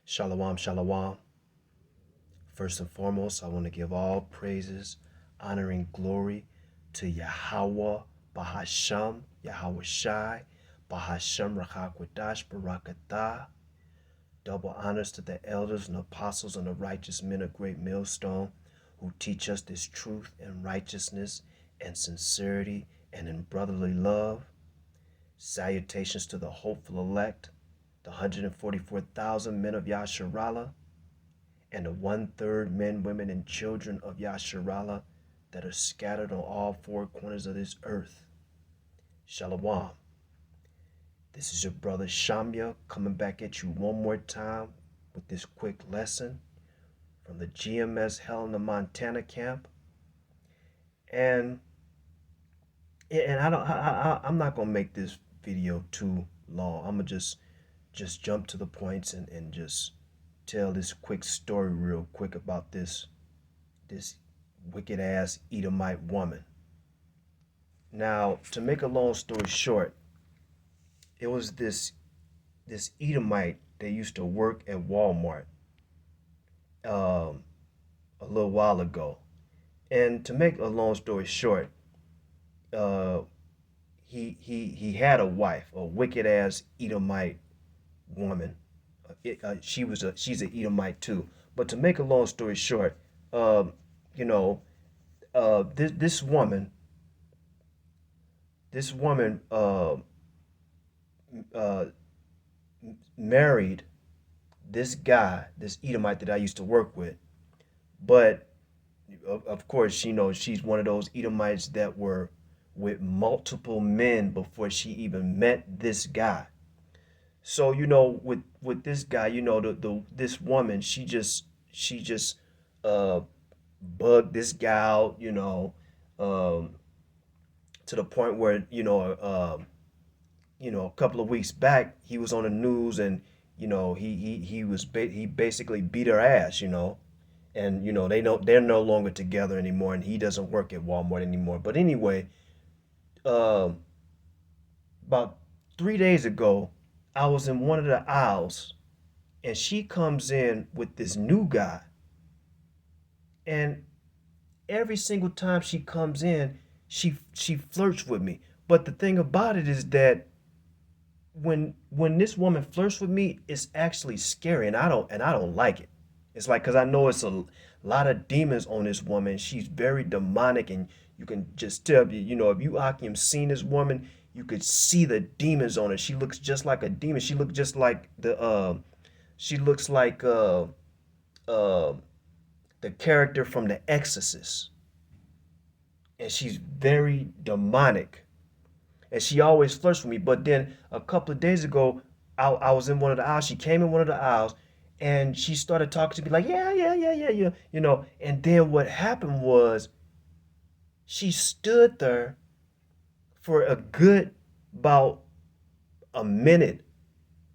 Shalom, shalom. First and foremost, I want to give all praises, honor, and glory to Yahweh, Bahasham, Yahweh Shai, Bahasham, Rachakwadash, Barakatah. Double honors to the elders and apostles and the righteous men of great millstone who teach us this truth and righteousness and sincerity and in brotherly love. Salutations to the hopeful elect, the 144,000 men of Yasharallah, and the 1/3 men, women, and children of Yasharallah that are scattered on all four corners of this earth. Shalom. This is your brother Shamya coming back at you one more time with this quick lesson from the GMS Helena, Montana camp. And I'm not gonna make this video too long. I'm gonna just jump to the points and just tell this quick story real quick about this wicked ass Edomite woman. Now, to make a long story short, it was this Edomite that used to work at Walmart a little while ago. And to make a long story short, he had a wife, a wicked ass Edomite woman. She's an Edomite too. But to make a long story short, you know, this woman uh, married this guy, this Edomite that I used to work with. But of course, she's one of those Edomites that were with multiple men before she even met this guy. So with this guy, this woman, she just uh bugged this guy out, um, to the point where a couple of weeks back he was on the news, and he basically beat her ass, and they're no longer together anymore, and he doesn't work at Walmart anymore. But anyway, um, about 3 days ago, I was in one of the aisles, and she comes in with this new guy, and every single time she comes in, she flirts with me. But the thing about it is that when this woman flirts with me, it's actually scary, and I don't like it. It's like, because I know it's a lot of demons on this woman. She's very demonic, and you can just tell, if you Akim seen this woman, you could see the demons on her. She looks just like a demon. She looks just like she looks like uh, the character from The Exorcist, and she's very demonic, and she always flirts with me. But then a couple of days ago, I was in one of the aisles. She came in one of the aisles, and she started talking to me like, yeah, yeah, yeah, yeah, yeah, And then what happened was she stood there for a good about a minute,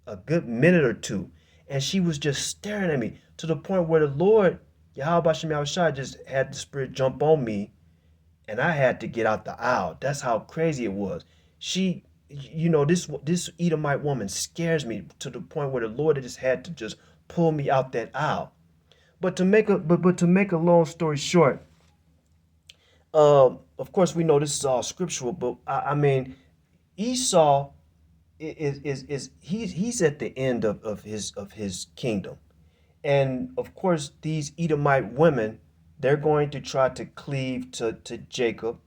a good minute or two, and she was just staring at me to the point where the Lord, Yahweh Shem Yahushua, just had the spirit jump on me, and I had to get out the aisle. That's how crazy it was. She, this Edomite woman scares me to the point where the Lord just had to just pull me out that aisle. But to make a long story short, of course we know this is all scriptural, but I mean, Esau he's at the end of his kingdom. And of course, these Edomite women, they're going to try to cleave to Jacob,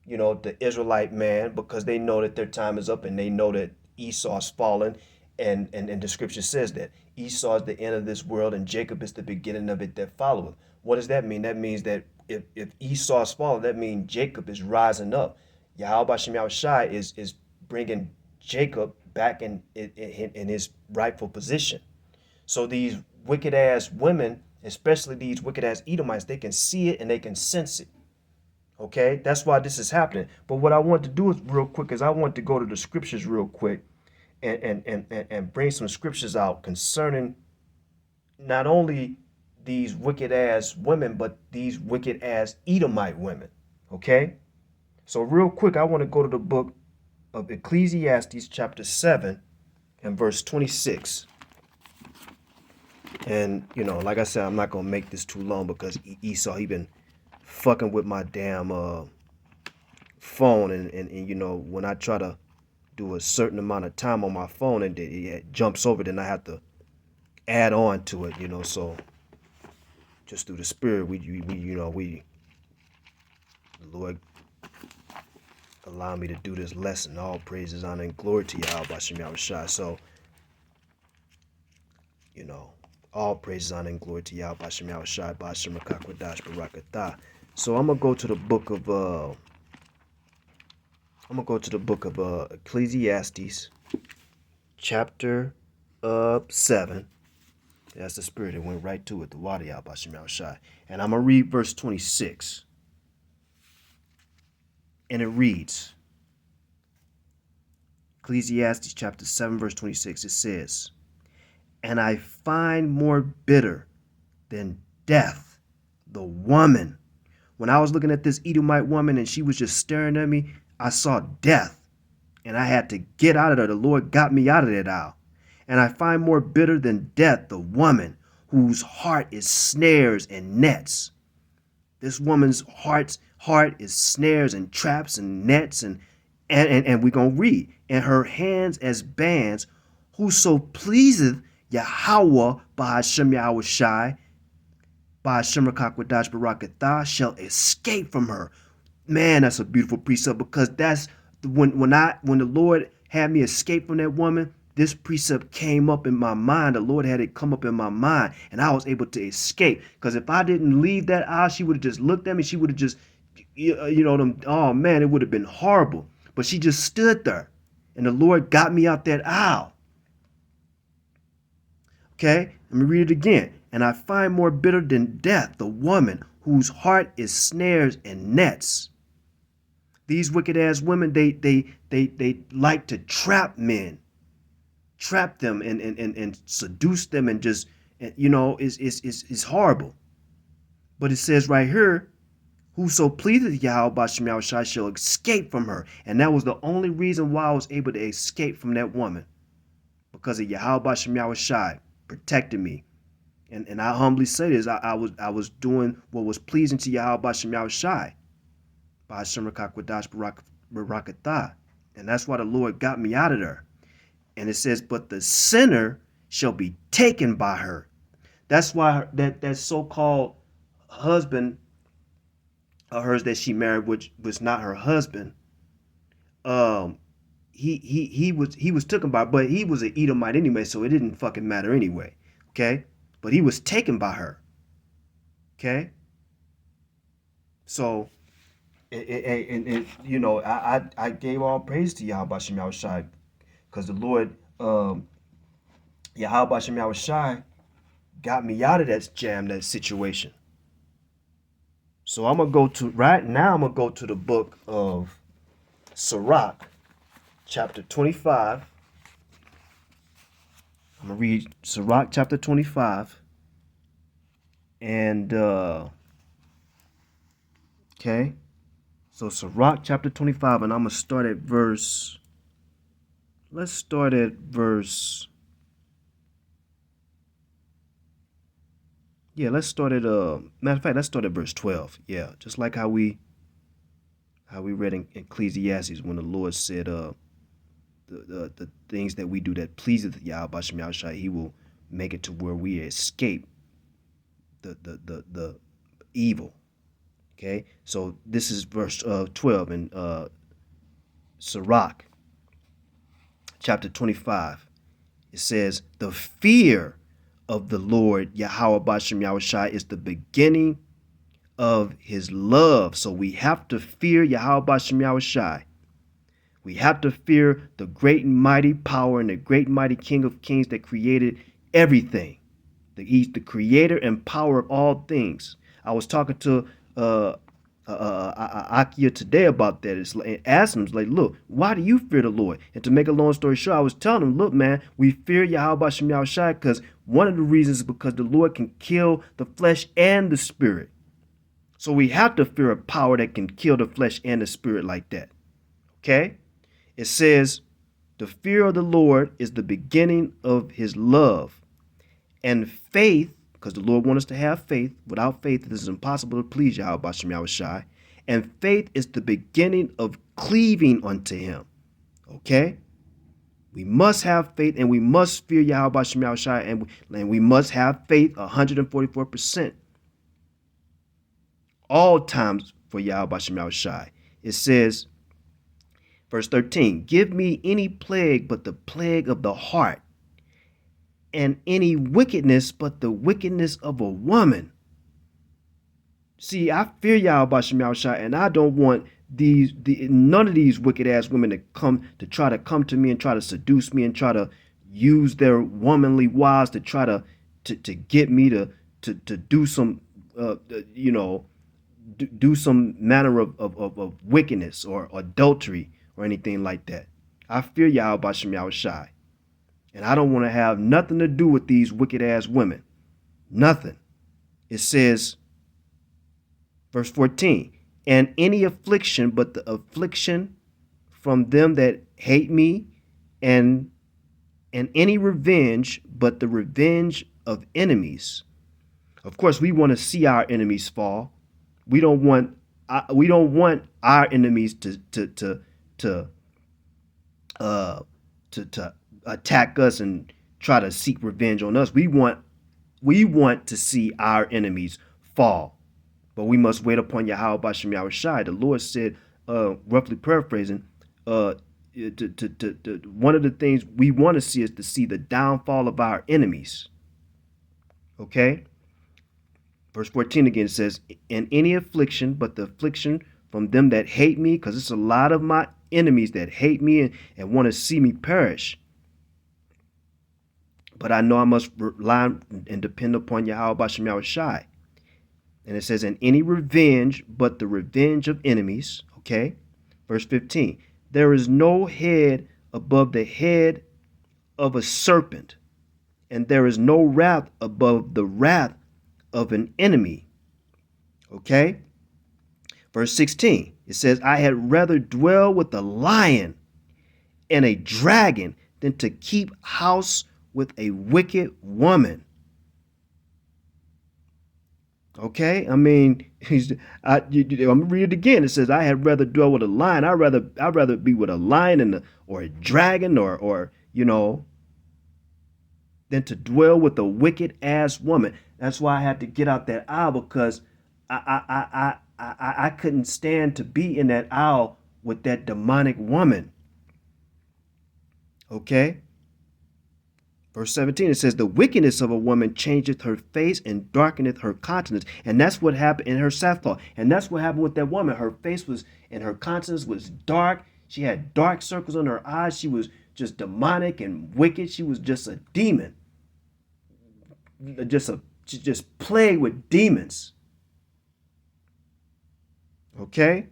the Israelite man, because they know that their time is up, and they know that Esau's fallen. And the scripture says that Esau is the end of this world, and Jacob is the beginning of it that followeth. What does that mean? That means that if Esau's fallen, that means Jacob is rising up. Yahweh Shem Yahushai is bringing Jacob back in his rightful position. So these wicked ass women, especially these wicked ass Edomites, they can see it and they can sense it. Okay, that's why this is happening. But what I want to do is real quick is I want to go to the scriptures real quick and bring some scriptures out concerning not only these wicked ass women, but these wicked ass Edomite women. Okay, so real quick, I want to go to the book of Ecclesiastes chapter 7 and verse 26. And, like I said, I'm not going to make this too long because Esau, he been fucking with my damn phone. And when I try to do a certain amount of time on my phone and it jumps over, then I have to add on to it. So just through the spirit, the Lord allow me to do this lesson. All praises, honor, and glory to Yahweh Bashem Yahushai. So, all praises, honor, and glory to Yahweh Bashem Yahushai, Bashem Rakakwadash, Barakatah. So I'm gonna go to the book of Ecclesiastes, chapter 7. That's the spirit that went right to it, the water Yahweh Bashem Yahushai. And I'm gonna read verse 26. And it reads, Ecclesiastes chapter 7, verse 26, it says, "And I find more bitter than death the woman." When I was looking at this Edomite woman and she was just staring at me, I saw death. And I had to get out of there. The Lord got me out of that aisle. "And I find more bitter than death the woman whose heart is snares and nets." This woman's heart is snares and traps and nets, and we're going to read. "And her hands as bands, whoso pleaseth Yahweh Bahashem Yahushai, Bahashem Rakakwadash Barakatah, shall escape from her." Man, that's a beautiful precept, because that's when the Lord had me escape from that woman, this precept came up in my mind. The Lord had it come up in my mind, and I was able to escape. Because if I didn't leave that aisle, she would have just looked at me. She would have just, oh man, it would have been horrible. But she just stood there, and the Lord got me out that aisle. Okay, let me read it again. "And I find more bitter than death the woman whose heart is snares and nets." These wicked ass women, they like to trap men. Trap them and seduce them, and just, it's horrible. But it says right here, "Whoso pleaseth Yahweh Bashem Yahushai shall escape from her." And that was the only reason why I was able to escape from that woman, because of Yahweh Bashem Yahushai protected me. And I humbly say this, I was doing what was pleasing to Yahweh Bashem Yahushai, Bashem Rakakwadash Barakatah. And that's why the Lord got me out of there. And it says, "But the sinner shall be taken by her." That's why that so-called husband of hers that she married, which was not her husband, he was taken by, but he was an Edomite anyway, so it didn't fucking matter anyway. Okay, but he was taken by her. Okay, so I gave all praise to Yahweh Bashem Yahushai, because the Lord, Yahweh Bashem Yahushai, got me out of that jam, that situation. So I'm gonna go to the book of Sirach, chapter 25. I'm gonna read Sirach chapter 25, and okay. So Sirach chapter 25, and I'm gonna start at verse. Let's start at verse. Yeah, let's start at matter of fact, let's start at verse 12. Yeah, just like how we read in Ecclesiastes, when the Lord said the things that we do that pleaseth Yahweh Bashem Yahushai, he will make it to where we escape the evil. Okay, so this is verse 12 in Sirach chapter 25. It says, "The fear of the Lord Yahweh Bashem Yahushai is the beginning of his love." So we have to fear Yahweh Bashem Yahushai. We have to fear the great and mighty power and the great and mighty King of Kings that created everything. He's the creator and power of all things. I was talking to Akia today about that. It's like, asking him, like, look, why do you fear the Lord? And to make a long story short, I was telling him, look, man, we fear Yahweh Bashem Yahushai because one of the reasons is because the Lord can kill the flesh and the spirit. So we have to fear a power that can kill the flesh and the spirit like that. Okay? It says, "The fear of the Lord is the beginning of his love, And faith, because the Lord wants us to have faith. Without faith, it is impossible to please Yahweh Bashem Yahushai. And faith is the beginning of cleaving unto him. Okay? We must have faith, and we must fear Yahweh Bashem Yahushai, and we must have faith 144%. All times for Yahweh Bashem Yahushai. It says, verse 13, give me any plague but the plague of the heart, and any wickedness but the wickedness of a woman. See, I fear Yahweh Bashem Yahushai, and I don't want none of these wicked ass women to try to come to me and try to seduce me and try to use their womanly wiles to try to get me to do some do some manner of wickedness or adultery or anything like that. I fear Yahweh Bashem Yahushai, and I don't want to have nothing to do with these wicked ass women. Nothing. It says, verse 14, and any affliction but the affliction from them that hate me, and any revenge but the revenge of enemies. Of course, we want to see our enemies fall. We don't want our enemies to attack us and try to seek revenge on us. We want to see our enemies fall. But we must wait upon Yahweh Bashem Yahushai. The Lord said, roughly paraphrasing, one of the things we want to see is to see the downfall of our enemies. Okay? Verse 14 again says, and any affliction but the affliction from them that hate me, because it's a lot of my enemies that hate me and want to see me perish. But I know I must rely and depend upon Yahweh Bashem Yahushai. And it says, and any revenge but the revenge of enemies. Okay? Verse 15, there is no head above the head of a serpent, and there is no wrath above the wrath of an enemy. Okay? Verse 16, it says, I had rather dwell with a lion and a dragon than to keep house with a wicked woman. Okay, I mean, I'm gonna read it again. It says, I had rather dwell with a lion. I'd rather be with a lion or a dragon or than to dwell with a wicked ass woman. That's why I had to get out that aisle, because I couldn't stand to be in that aisle with that demonic woman. Okay. Verse 17, it says, the wickedness of a woman changeth her face and darkeneth her countenance. And that's what happened in her sackcloth. And that's what happened with that woman. Her face was, and her countenance was dark. She had dark circles on her eyes. She was just demonic and wicked. She was just a demon. She just plagued with demons. Okay?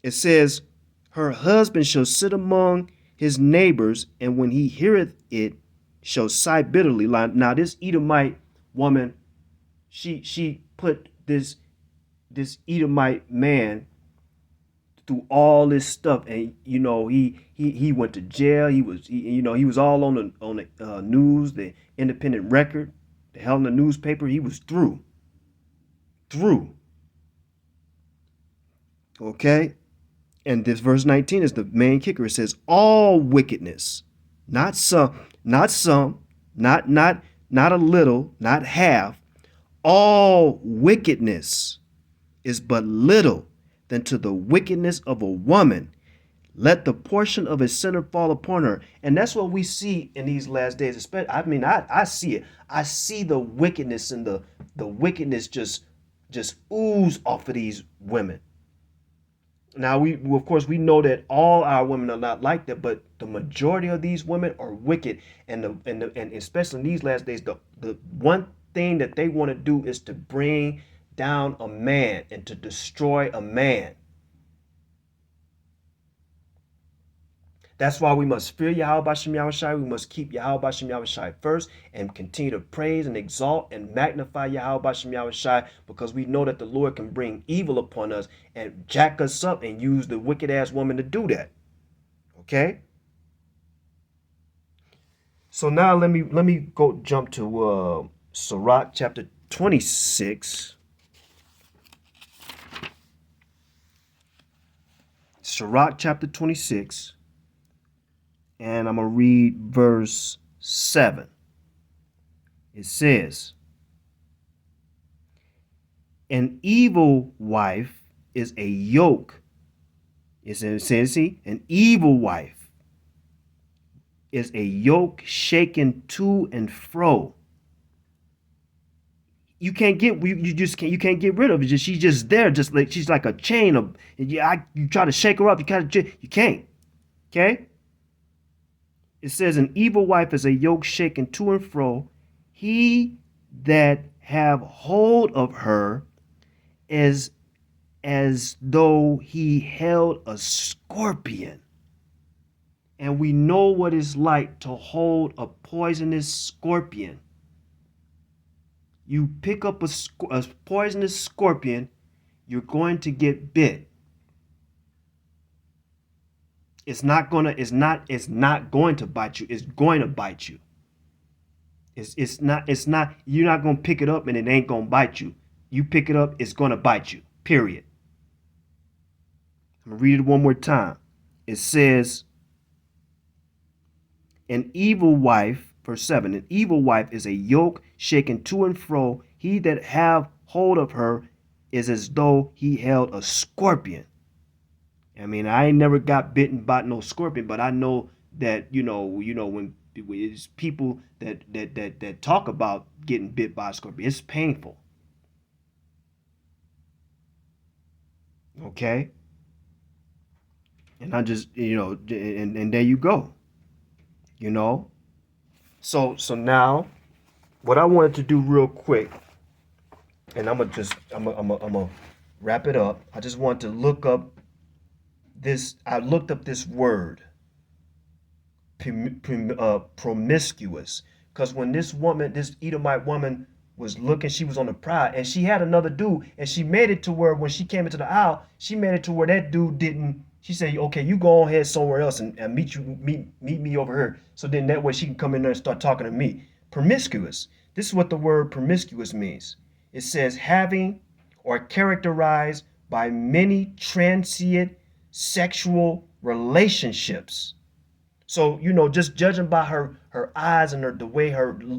It says, her husband shall sit among his neighbors, and when he heareth it, shall sigh bitterly. Now, this Edomite woman, she put this Edomite man through all this stuff, and he went to jail. He was all on the news, the Independent Record, the Helena newspaper. He was through. Okay. And this verse 19 is the main kicker. It says, all wickedness, not some, not a little, not half. All wickedness is but little than to the wickedness of a woman. Let the portion of a sinner fall upon her. And that's what we see in these last days. I see it. I see the wickedness and the wickedness just ooze off of these women. Now, of course, we know that all our women are not like that, but the majority of these women are wicked, and especially in these last days, the one thing that they want to do is to bring down a man and to destroy a man. That's why we must fear Yahweh Bashem Yahushai. We must keep Yahweh Bashem Yahushai first and continue to praise and exalt and magnify Yahweh Bashem Yahushai, because we know that the Lord can bring evil upon us and jack us up and use the wicked ass woman to do that. Okay? So now let me go jump to Sirach chapter 26. Sirach chapter 26, and I'm gonna read verse 7. It says, "An evil wife is a yoke." It says, see, an evil wife is a yoke shaken to and fro. You can't get you can't get rid of it. She's just there, just like she's like a chain of. You try to shake her up, you can't. Okay. It says, "An evil wife is a yoke shaken to and fro. He that have hold of her is as though he held a scorpion." And we know what it's like to hold a poisonous scorpion. You pick up a poisonous scorpion, you're going to get bit. It's not going to bite you. It's going to bite you. It's not you're not going to pick it up and it ain't going to bite you. You pick it up, it's going to bite you. Period. I'm going to read it one more time. It says, "An evil wife," verse 7, "an evil wife is a yoke shaken to and fro. He that have hold of her is as though he held a scorpion." I mean, I ain't never got bitten by no scorpion, but I know that, when it's people that talk about getting bit by a scorpion, it's painful. Okay? And I just, and there you go. So now what I wanted to do real quick, and I'm gonna wrap it up. I just want to look up this. I looked up this word, promiscuous, because when this Edomite woman was looking, she was on the prowl, and she had another dude, and she made it to where when she came into the aisle, she made it to where that dude didn't. She said, "Okay, you go ahead somewhere else and meet me over here." So then that way she can come in there and start talking to me. Promiscuous. This is what the word promiscuous means. It says having or characterized by many transient sexual relationships. So, just judging by her eyes and the way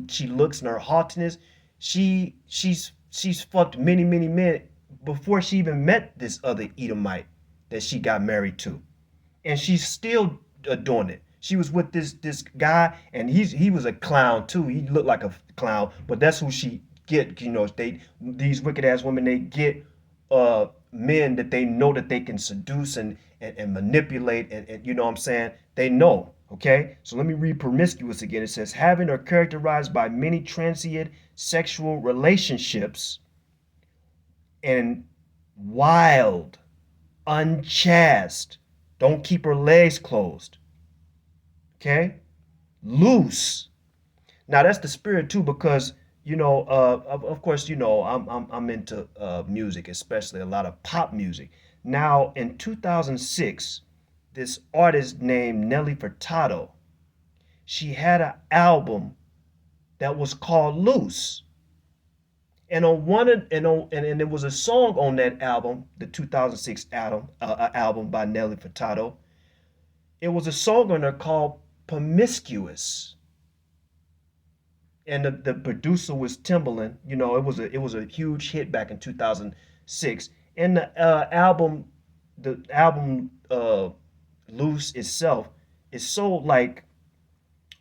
she looks and her haughtiness, she's fucked many men before she even met this other Edomite that she got married to, and she's still doing it. She was with this guy, and he was a clown too. He looked like a clown, but that's who she get. These wicked ass women, they get men that they know that they can seduce and manipulate, and you know what I'm saying? They know. Okay, so let me read promiscuous again. It says, having or characterized by many transient sexual relationships and wild, unchaste. Don't keep her legs closed. Okay, loose. Now that's the spirit too, because of course, I'm into music, especially a lot of pop music. Now in 2006, this artist named Nelly Furtado, she had an album that was called Loose. And on one and there was a song on that album, the 2006 album by Nelly Furtado. It was a song on there called Promiscuous, and the producer was Timbaland. It was a huge hit back in 2006. And the album Loose itself, it sold like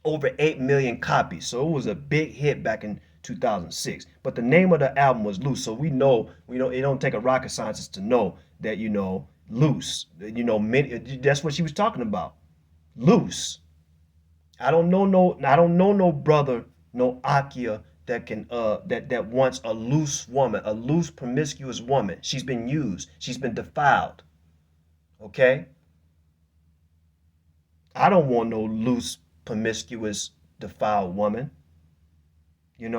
over 8 million copies. So it was a big hit back in 2006. But the name of the album was Loose. So we know it don't take a rocket scientist to know that Loose. That's what she was talking about. Loose. I don't know no brother, no Akia that wants a loose woman, a loose promiscuous woman. She's been used. She's been defiled. Okay? I don't want no loose, promiscuous, defiled woman. Just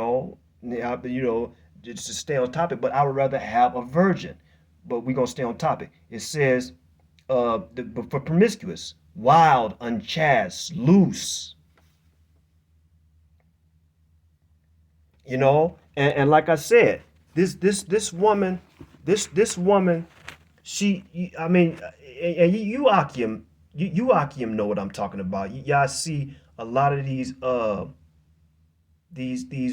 to stay on topic, but I would rather have a virgin. But we're gonna stay on topic. It says, for promiscuous, wild, unchaste, loose. You know, and like I said, this woman, this woman, I mean, and you Akim, you Akim know what I'm talking about. Y'all see a lot of these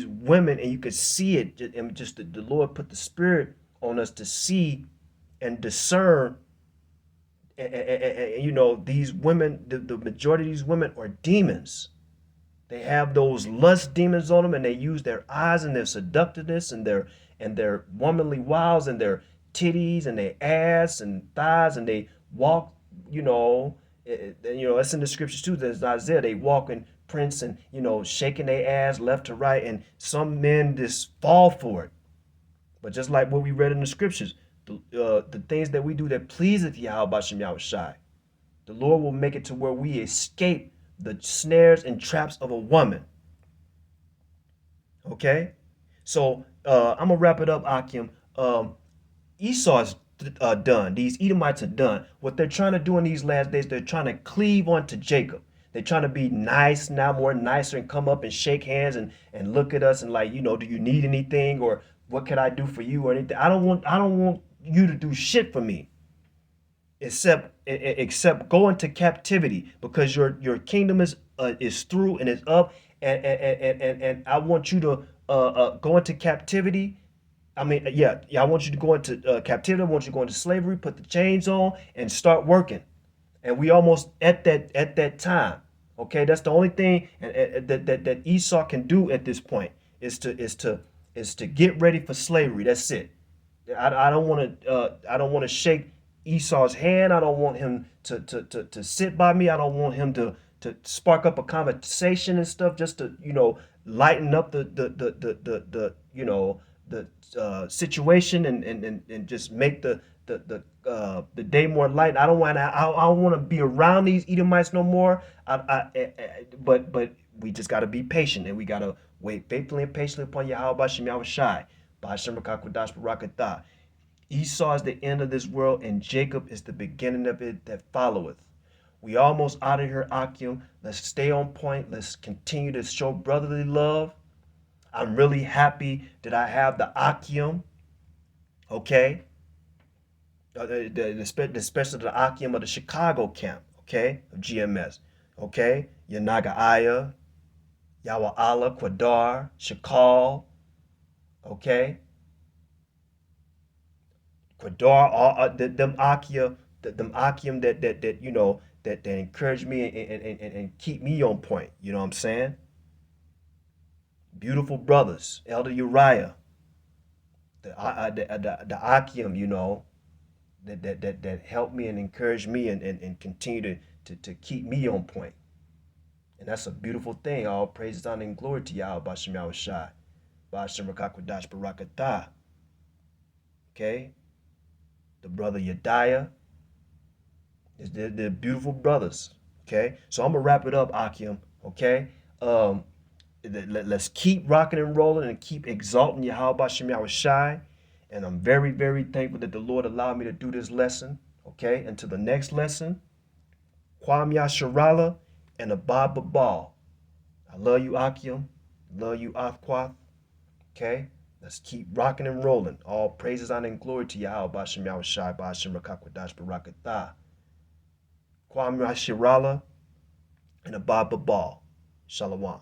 women, and you could see it, and just the Lord put the Spirit on us to see and discern. And, you know, these women, the majority of these women are demons. They have those lust demons on them, and they use their eyes and their seductiveness and their womanly wiles and their titties and their ass and thighs, and they walk. You know, you know that's in the scriptures too. There's Isaiah. They walk in prints and shaking their ass left to right, and some men just fall for it. But just like what we read in the scriptures, the things that we do that pleaseth Yahweh Bashem Yahushai, the Lord will make it to where we escape the snares and traps of a woman. Okay? So I'm going to wrap it up, Akim. Esau's done. These Edomites are done. What they're trying to do in these last days, they're trying to cleave onto Jacob. They're trying to be nice now, more nicer, and come up and shake hands and look at us and like, do you need anything, or what can I do for you or anything? I don't want you to do shit for me except go into captivity, because your kingdom is through and is up, and I want you to go into captivity. I mean, yeah, I want you to go into captivity. I want you to go into slavery, put the chains on, and start working. And we almost at that time. Okay, that's the only thing that Esau can do at this point is to get ready for slavery. That's it. I don't want to shake Esau's hand. I don't want him to sit by me. I don't want him to spark up a conversation and stuff just to lighten up the situation and just make the day more light. I don't want to be around these Edomites no more. But we just got to be patient, and we got to wait faithfully and patiently upon Yahweh Bashem Yahushai. Bashem Rakakwadash Barakatah. Esau is the end of this world, and Jacob is the beginning of it that followeth. We almost out of here, Akim. Let's stay on point. Let's continue to show brotherly love. I'm really happy that I have the Akim, okay? Especially the Akim of the Chicago camp, okay? Of GMS, okay? Yanaga Aya, Yawa Allah, Quadar, Shakal, okay? Quadar, all them Akia, them Akim that encourage me and keep me on point. You know what I'm saying? Beautiful brothers, Elder Uriah, the Akim, that help me and encourage me and continue to keep me on point. And that's a beautiful thing. All praises, honor, and glory to Yahweh Bashem Yahushai. Bashem Rakakwadash Barakatah. Okay? The brother Yediah. They're beautiful brothers. Okay? So I'm going to wrap it up, Akim. Okay? Let's keep rocking and rolling and keep exalting Yahweh Bashem Yahushai. And I'm very, very thankful that the Lord allowed me to do this lesson. Okay? Until the next lesson, Kwam Yasharala and Abad Babal. I love you, Akim. Love you, Afquath. Okay? Let's keep rocking and rolling. All praises, honor, and glory to Yahweh Bashem Yahushai, Bashem Rakakwadash Barakatah. Kwam Yasharala and Abad Babal. Shalom.